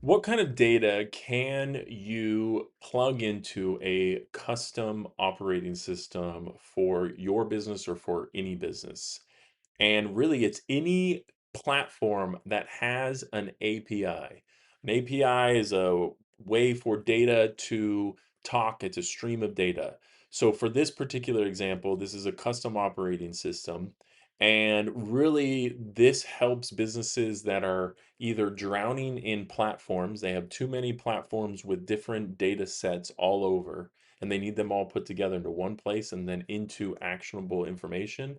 What kind of data can you plug into a custom operating system for your business or for any business? And really, it's any platform that has an API. An API is a way for data to talk, it's a stream of data. So, for this particular example, this is a custom operating system. And really, this helps businesses that are either drowning in platforms, they have too many platforms with different data sets all over, and they need them all put together into one place and then into actionable information,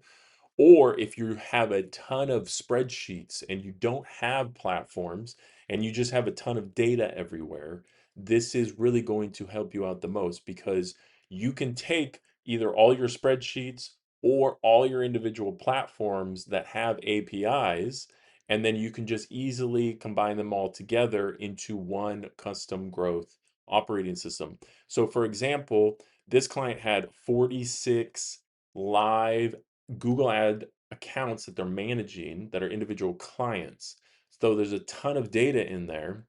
or if you have a ton of spreadsheets and you don't have platforms and you just have a ton of data everywhere, this is really going to help you out the most because you can take either all your spreadsheets or all your individual platforms that have APIs, and then you can just easily combine them all together into one custom growth operating system. So, for example, this client had 46 live Google Ad accounts that they're managing that are individual clients. So there's a ton of data in there.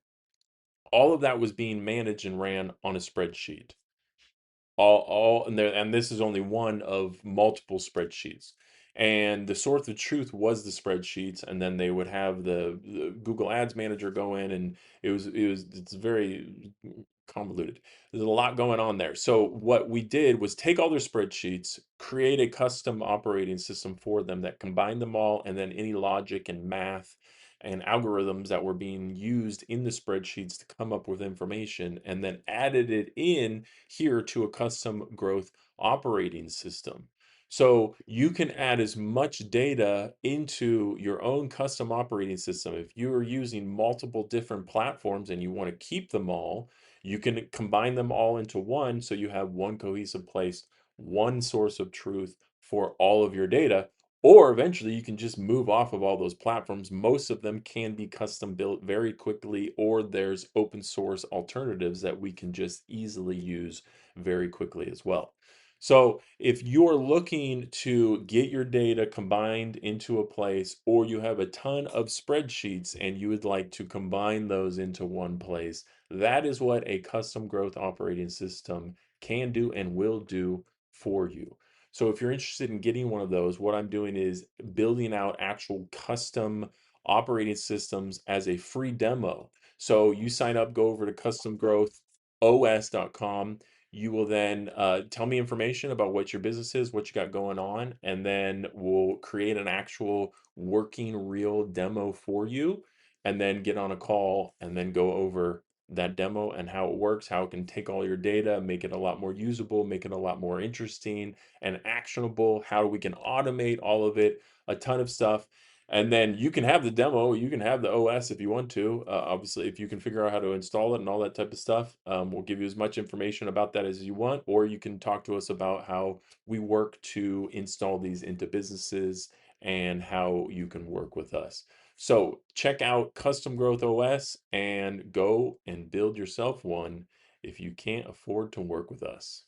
All of that was being managed and ran on a spreadsheet. And this is only one of multiple spreadsheets. And the source of truth was the spreadsheets, and then they would have the Google Ads manager go in, and it's very convoluted. There's a lot going on there. So what we did was take all their spreadsheets, create a custom operating system for them that combined them all, and then any logic and math and algorithms that were being used in the spreadsheets to come up with information, and then added it in here to a custom growth operating system. So you can add as much data into your own custom operating system. If you are using multiple different platforms and you want to keep them all, you can combine them all into one so you have one cohesive place, one source of truth for all of your data. Or eventually you can just move off of all those platforms. Most of them can be custom built very quickly, or there's open source alternatives that we can just easily use very quickly as well. So if you're looking to get your data combined into a place, or you have a ton of spreadsheets and you would like to combine those into one place, that is what a custom growth operating system can do and will do for you. So if you're interested in getting one of those, what I'm doing is building out actual custom operating systems as a free demo. So you sign up, go over to customgrowthos.com. You will then tell me information about what your business is, what you got going on, and then we'll create an actual working real demo for you, and then get on a call and then go over that demo and how it works, how it can take all your data, make it a lot more usable, make it a lot more interesting and actionable, how we can automate all of it, a ton of stuff. And then you can have the demo, you can have the OS if you want to. Obviously, if you can figure out how to install it and all that type of stuff, we'll give you as much information about that as you want, or you can talk to us about how we work to install these into businesses and how you can work with us. So check out Custom Growth OS and go and build yourself one if you can't afford to work with us.